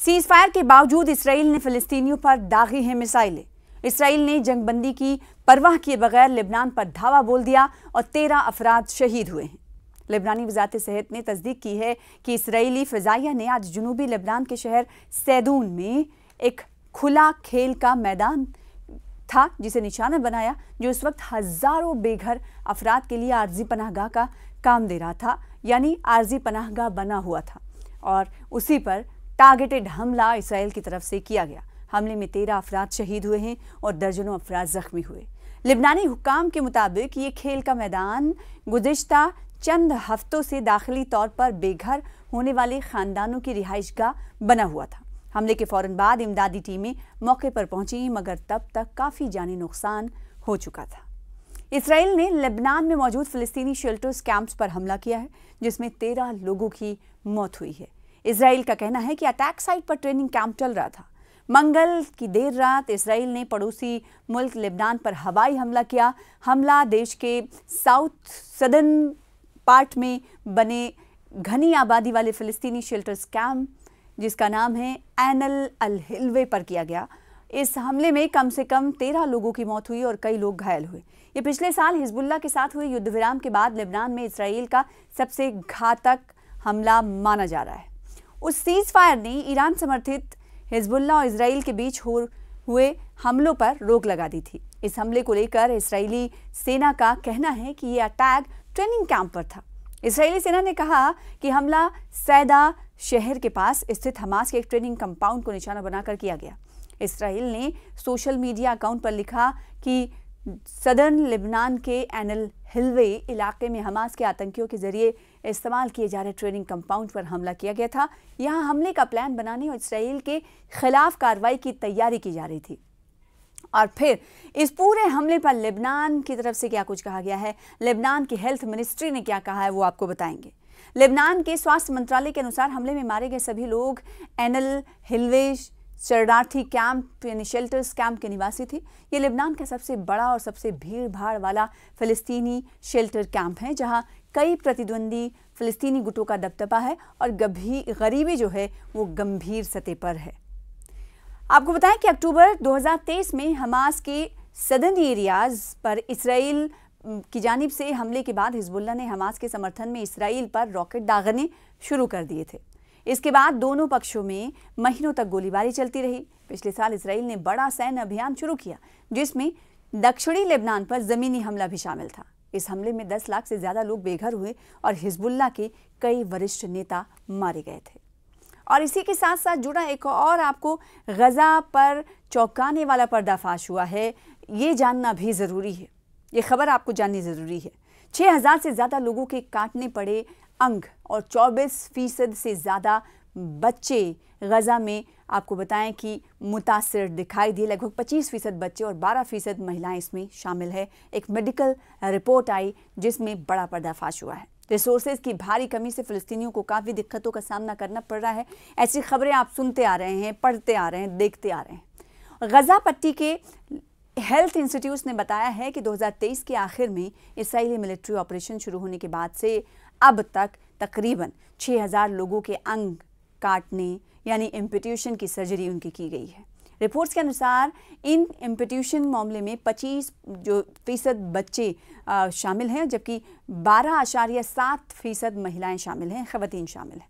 Cease fire के बावजूद Israel ने फिलिस्तीनियों पर दागी हैं मिसाइलें। इसराइल ने जंगबंदी की परवाह किए बगैर लेबनान पर धावा बोल दिया और 13 अफराद शहीद हुए हैं। लेबनानी वज़ारत सेहत ने तस्दीक की है कि इसराइली फ़िज़ाइया ने आज जनूबी लेबनान के शहर सैदून में एक खुला खेल का मैदान था जिसे निशाना बनाया, जो इस वक्त हज़ारों बेघर अफराद के लिए आर्जी पनाहगाह का काम दे रहा था, यानी आर्जी पनाहगाह बना हुआ था और उसी पर टारगेटेड हमला इसराइल की तरफ से किया गया। हमले में 13 अफराद शहीद हुए हैं और दर्जनों अफराद जख्मी हुए। लेबनानी हुक्काम के मुताबिक ये खेल का मैदान गुज़िश्ता चंद हफ्तों से दाखिली तौर पर बेघर होने वाले खानदानों की रिहाइशगाह बना हुआ था। हमले के फौरन बाद इमदादी टीमें मौके पर पहुंची, मगर तब तक काफ़ी जानी नुकसान हो चुका था। इसराइल ने लेबनान में मौजूद फ़िलिस्तीनी शेल्टर्स कैंप्स पर हमला किया है, जिसमें 13 लोगों की मौत हुई है। इसराइल का कहना है कि अटैक साइट पर ट्रेनिंग कैंप चल रहा था। मंगल की देर रात इसराइल ने पड़ोसी मुल्क लेबनान पर हवाई हमला किया। हमला देश के साउथ सदर्न पार्ट में बने घनी आबादी वाले फ़िलिस्तीनी शेल्टर्स कैंप, जिसका नाम है ऐन अल हिल्वे, पर किया गया। इस हमले में कम से कम 13 लोगों की मौत हुई और कई लोग घायल हुए। ये पिछले साल हिजबुल्लाह के साथ हुए युद्ध विराम के बाद लेबनान में इसराइल का सबसे घातक हमला माना जा रहा है। उस सीज फायर ने ईरान समर्थित हिजबुल्लाह और इसराइल के बीच हुए हमलों पर रोक लगा दी थी। इस हमले को लेकर इसराइली सेना का कहना है कि यह अटैक ट्रेनिंग कैंप पर था। इसराइली सेना ने कहा कि हमला सैदा शहर के पास स्थित हमास के एक ट्रेनिंग कंपाउंड को निशाना बनाकर किया गया। इसराइल ने सोशल मीडिया अकाउंट पर लिखा कि सदर्न लेबनान के ऐन अल हिल्वे इलाके में हमास के आतंकियों के जरिए इस्तेमाल किए जा रहे ट्रेनिंग कंपाउंड पर हमला किया गया था। यहाँ हमले का प्लान बनाने और इसराइल के खिलाफ कार्रवाई की तैयारी की जा रही थी। और फिर इस पूरे हमले पर लेबनान की तरफ से क्या कुछ कहा गया है, लेबनान की हेल्थ मिनिस्ट्री ने क्या कहा है, वो आपको बताएंगे। लेबनान के स्वास्थ्य मंत्रालय के अनुसार हमले में मारे गए सभी लोग ऐन अल हिल्वे शरणार्थी कैंप यानी शेल्टर्स कैंप के निवासी थे। ये लेबनान का सबसे बड़ा और सबसे भीड़ भाड़ वाला फ़िलिस्तीनी शेल्टर कैंप है, जहां कई प्रतिद्वंदी फ़िलिस्तीनी गुटों का दबदबा है और गरीबी जो है वो गंभीर सतह पर है। आपको बताएं कि अक्टूबर 2023 में हमास के सदर्न एरियाज पर इसराइल की जानिब से हमले के बाद हिजबुल्लाह ने हमास के समर्थन में इसराइल पर रॉकेट दागने शुरू कर दिए थे। इसके बाद दोनों पक्षों में महीनों तक गोलीबारी चलती रही। पिछले साल इसराइल ने बड़ा सैन्य अभियान शुरू किया, जिसमें दक्षिणी लेबनान पर ज़मीनी हमला भी शामिल था। इस हमले में 10 लाख से ज़्यादा लोग बेघर हुए और हिजबुल्लाह के कई वरिष्ठ नेता मारे गए थे। और इसी के साथ साथ जुड़ा एक और आपको गज़ा पर चौंकाने वाला पर्दाफाश हुआ है, ये जानना भी ज़रूरी है। ये खबर आपको जाननी ज़रूरी है। 6000 से ज़्यादा लोगों के काटने पड़े अंग और 24% से ज़्यादा बच्चे गज़ा में आपको बताएं कि मुतासिर दिखाई दिए। लगभग 25% बच्चे और 12% महिलाएं इसमें शामिल है। एक मेडिकल रिपोर्ट आई जिसमें बड़ा पर्दाफाश हुआ है। रिसोर्सेज की भारी कमी से फ़िलिस्तीनियों को काफ़ी दिक्कतों का सामना करना पड़ रहा है। ऐसी खबरें आप सुनते आ रहे हैं, पढ़ते आ रहे हैं, देखते आ रहे हैं। गज़ा पट्टी के हेल्थ इंस्टीट्यूट ने बताया है कि 2023 के आखिर में इसराइली मिलिट्री ऑपरेशन शुरू होने के बाद से अब तक तकरीबन 6000 लोगों के अंग काटने यानी एम्पुटेशन की सर्जरी उनकी की गई है। रिपोर्ट्स के अनुसार इन एम्पुटेशन मामले में 25% बच्चे शामिल हैं, जबकि 12.7% महिलाएं शामिल हैं, ख़वातीन शामिल हैं।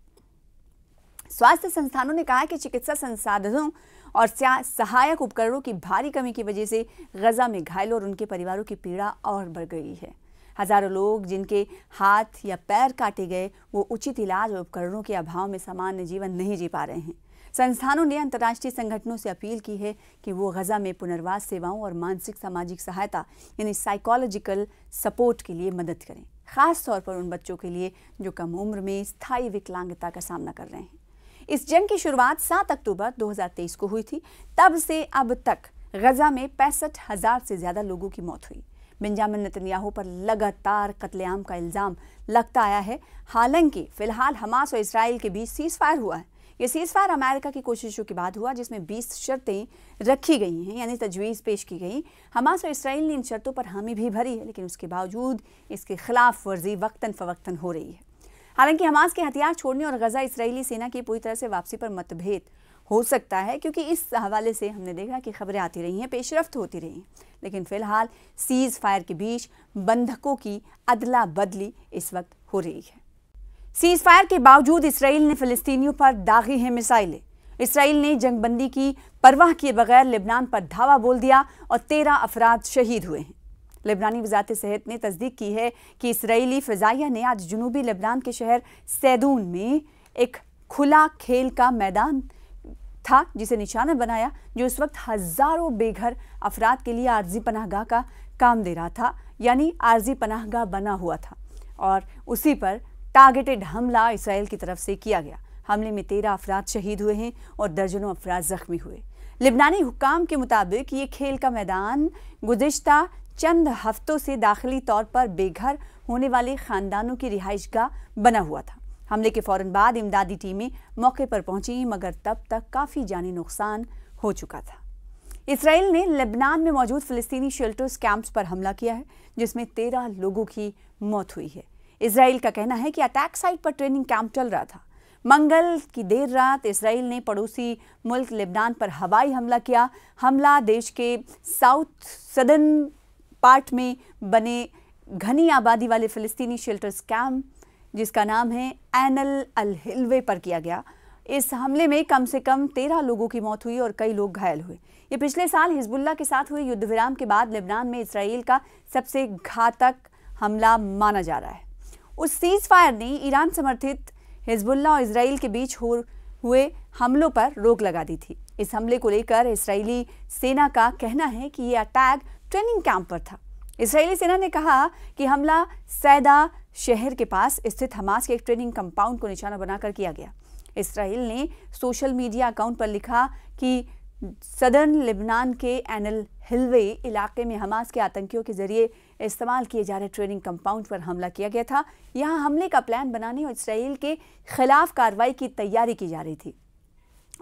स्वास्थ्य संस्थानों ने कहा कि चिकित्सा संसाधनों और सहायक उपकरणों की भारी कमी की वजह से गज़ा में घायलों और उनके परिवारों की पीड़ा और बढ़ गई है। हज़ारों लोग जिनके हाथ या पैर काटे गए, वो उचित इलाज और उपकरणों के अभाव में सामान्य जीवन नहीं जी पा रहे हैं। संस्थानों ने अंतर्राष्ट्रीय संगठनों से अपील की है कि वो गज़ा में पुनर्वास सेवाओं और मानसिक सामाजिक सहायता यानी साइकोलॉजिकल सपोर्ट के लिए मदद करें, ख़ास तौर पर उन बच्चों के लिए जो कम उम्र में स्थायी विकलांगता का सामना कर रहे हैं। इस जंग की शुरुआत 7 अक्टूबर 2023 को हुई थी। तब से अब तक गज़ा में 65,000 से ज़्यादा लोगों की मौत हुई। बेंजामिन नेतन्याहू पर लगातार कत्लेआम का इल्ज़ाम लगता आया है। हालांकि फ़िलहाल हमास और इसराइल के बीच सीज़ फायर हुआ है। ये सीज़ फायर अमेरिका की कोशिशों के बाद हुआ, जिसमें 20 शर्तें रखी गई हैं यानी तजवीज़ पेश की गई। हमास और इसराइल ने इन शर्तों पर हामी भी भरी है, लेकिन उसके बावजूद इसके खिलाफ वर्जी वक्तन फ़वक्तन हो रही है। हालांकि हमास के हथियार छोड़ने और गज़ा इसराइली सेना की पूरी तरह से वापसी पर मतभेद हो सकता है, क्योंकि इस हवाले से हमने देखा कि खबरें आती रही हैं, पेशरफ्त होती रही हैं, लेकिन फ़िलहाल सीज़ फायर के बीच बंधकों की अदला बदली इस वक्त हो रही है। सीज़ फायर के बावजूद इसराइल ने फ़िलिस्तीनियों पर दागी हैं मिसाइलें। इसराइल ने जंगबंदी की परवाह किए बगैर लेबनान पर धावा बोल दिया और 13 अफराद शहीद हुए हैं। लेबनानी वज़ारत सेहत ने तस्दीक की है कि इसराइली फ़िज़ाइया ने आज जुनूबी लेबनान के शहर सैदून में एक खुला खेल का मैदान था जिसे निशाना बनाया, जो इस वक्त हज़ारों बेघर अफराद के लिए आर्जी पनाहगाह का काम दे रहा था, यानी आर्जी पनाहगाह बना हुआ था, और उसी पर टारगेटेड हमला इसराइल की तरफ से किया गया। हमले में 13 अफराद शहीद हुए हैं और दर्जनों अफराद जख्मी हुए। लेबनानी हुक्काम के मुताबिक ये खेल का मैदान गुज़िश्ता चंद हफ्तों से दाखिली तौर पर बेघर होने वाले ख़ानदानों की रिहाइशगाह बना हुआ था। हमले के फ़ौरन बाद इमदादी टीमें मौके पर पहुंची, मगर तब तक काफ़ी जानी नुकसान हो चुका था। इसराइल ने लेबनान में मौजूद फ़िलिस्तीनी शेल्टर्स कैंप्स पर हमला किया है, जिसमें 13 लोगों की मौत हुई है। इसराइल का कहना है कि अटैक साइट पर ट्रेनिंग कैंप चल रहा था। मंगल की देर रात इसराइल ने पड़ोसी मुल्क लेबनान पर हवाई हमला किया। हमला देश के साउथ सदर्न पार्ट में बने घनी आबादी वाले फ़िलिस्तीनी शेल्टर्स कैंप, जिसका नाम है ऐन अल हिल्वे, पर किया गया। इस हमले में कम से कम 13 लोगों की मौत हुई और कई लोग घायल हुए। ये पिछले साल हिजबुल्लाह के साथ हुए युद्ध विराम के बाद लेबनान में इसराइल का सबसे घातक हमला माना जा रहा है। उस सीज़ फायर ने ईरान समर्थित हिजबुल्लाह और इसराइल के बीच हुए हमलों पर रोक लगा दी थी। इस हमले को लेकर इसराइली सेना का कहना है कि यह अटैक ट्रेनिंग कैंप पर था। इसराइली सेना ने कहा कि हमला सैदा शहर के पास स्थित हमास के एक ट्रेनिंग कंपाउंड को निशाना बनाकर किया गया। इसराइल ने सोशल मीडिया अकाउंट पर लिखा कि सदर्न लेबनान के ऐन अल हिल्वे इलाके में हमास के आतंकियों के जरिए इस्तेमाल किए जा रहे ट्रेनिंग कंपाउंड पर हमला किया गया था। यहाँ हमले का प्लान बनाने और इसराइल के खिलाफ कार्रवाई की तैयारी की जा रही थी।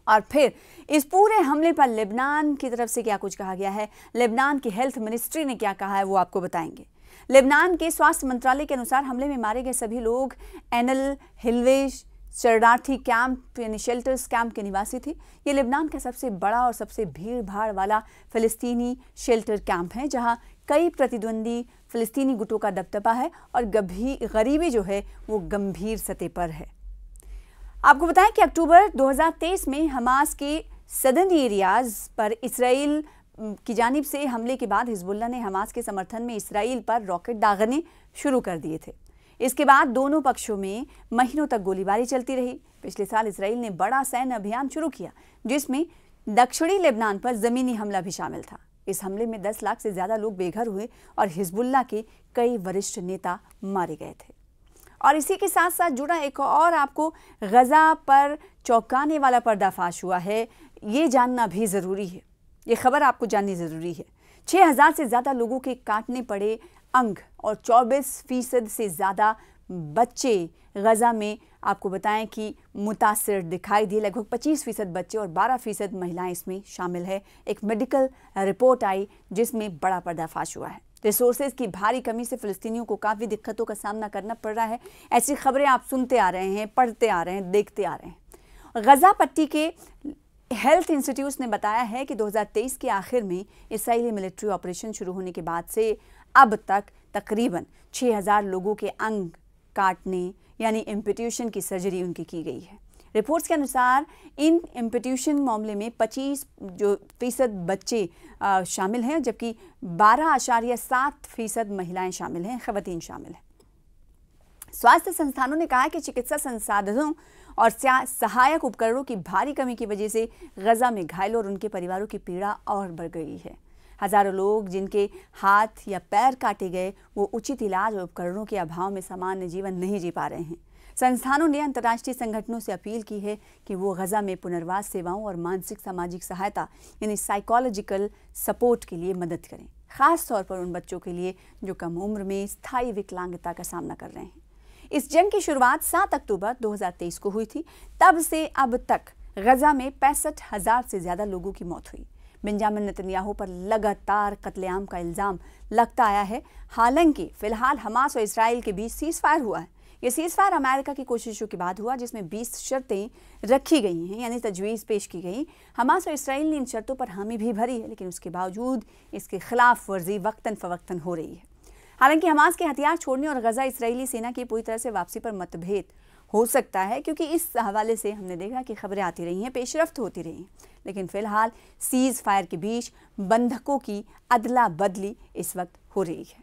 और फिर इस पूरे हमले पर लेबनान की तरफ से क्या कुछ कहा गया है, लेबनान की हेल्थ मिनिस्ट्री ने क्या कहा है, वो आपको बताएंगे। लेबनान के स्वास्थ्य मंत्रालय के अनुसार हमले में मारे गए सभी लोग ऐन अल हिल्वे शरणार्थी कैंप यानी शेल्टर्स कैंप के निवासी थे। ये लेबनान का सबसे बड़ा और सबसे भीड़ भाड़ वाला फ़िलिस्तीनी शेल्टर कैंप है, जहां कई प्रतिद्वंदी फ़िलिस्तीनी गुटों का दबदबा है और गरीबी जो है वो गंभीर सतह पर है। आपको बताएं कि अक्टूबर 2023 में हमास के सदर्न एरियाज पर इसराइल की जानिब से हमले के बाद हिजबुल्लाह ने हमास के समर्थन में इसराइल पर रॉकेट दागने शुरू कर दिए थे। इसके बाद दोनों पक्षों में महीनों तक गोलीबारी चलती रही। पिछले साल इसराइल ने बड़ा सैन्य अभियान शुरू किया, जिसमें दक्षिणी लेबनान पर ज़मीनी हमला भी शामिल था। इस हमले में 10 लाख से ज़्यादा लोग बेघर हुए और हिजबुल्लाह के कई वरिष्ठ नेता मारे गए थे। और इसी के साथ साथ जुड़ा एक और आपको गज़ा पर चौंकाने वाला पर्दाफाश हुआ है, ये जानना भी ज़रूरी है। ये खबर आपको जाननी ज़रूरी है। 6000 से ज़्यादा लोगों के काटने पड़े अंग और 24% से ज़्यादा बच्चे गज़ा में आपको बताएं कि मुतासिर दिखाई दिए। लगभग 25% बच्चे और 12% महिलाएं इसमें शामिल है। एक मेडिकल रिपोर्ट आई जिसमें बड़ा पर्दाफाश हुआ है। रिसोर्सेज की भारी कमी से फ़िलिस्तीनियों को काफ़ी दिक्कतों का सामना करना पड़ रहा है। ऐसी खबरें आप सुनते आ रहे हैं, पढ़ते आ रहे हैं, देखते आ रहे हैं। गज़ा पट्टी के हेल्थ इंस्टीट्यूट ने बताया है कि 2023 के आखिर में इसराइली मिलिट्री ऑपरेशन शुरू होने के बाद से अब तक तकरीबन 6000 लोगों के अंग काटने यानी एम्पुटेशन की सर्जरी उनकी की गई है। रिपोर्ट्स के अनुसार इन एम्पुटेशन मामले में 25% बच्चे शामिल हैं, जबकि 12.7% महिलाएं शामिल हैं, ख़वातीन शामिल हैं। स्वास्थ्य संस्थानों ने कहा है कि चिकित्सा संसाधनों और सहायक उपकरणों की भारी कमी की वजह से गज़ा में घायलों और उनके परिवारों की पीड़ा और बढ़ गई है। हज़ारों लोग जिनके हाथ या पैर काटे गए, वो उचित इलाज और उपकरणों के अभाव में सामान्य जीवन नहीं जी पा रहे हैं। संस्थानों ने अंतर्राष्ट्रीय संगठनों से अपील की है कि वो गज़ा में पुनर्वास सेवाओं और मानसिक सामाजिक सहायता यानी साइकोलॉजिकल सपोर्ट के लिए मदद करें, ख़ास तौर पर उन बच्चों के लिए जो कम उम्र में स्थायी विकलांगता का सामना कर रहे हैं। इस जंग की शुरुआत 7 अक्टूबर 2023 को हुई थी। तब से अब तक गज़ा में 65,000 से ज़्यादा लोगों की मौत हुई। बेंजामिन नेतन्याहू पर लगातार कत्लेआम का इल्ज़ाम लगता आया है। हालांकि फ़िलहाल हमास और इसराइल के बीच सीज़ फायर हुआ है। ये सीज फायर अमेरिका की कोशिशों के बाद हुआ, जिसमें 20 शर्तें रखी गई हैं, यानी तजवीज़ पेश की गई। हमास और इसराइल ने इन शर्तों पर हामी भी भरी है, लेकिन उसके बावजूद इसके खिलाफ वर्जी वक्तन फ़वक्तन हो रही है। हालांकि हमास के हथियार छोड़ने और गजा इसराइली सेना की पूरी तरह से वापसी पर मतभेद हो सकता है, क्योंकि इस हवाले से हमने देखा कि खबरें आती रही हैं, पेशरफ्त होती रही हैं, लेकिन फिलहाल सीज फायर के बीच बंधकों की अदला बदली इस वक्त हो रही है।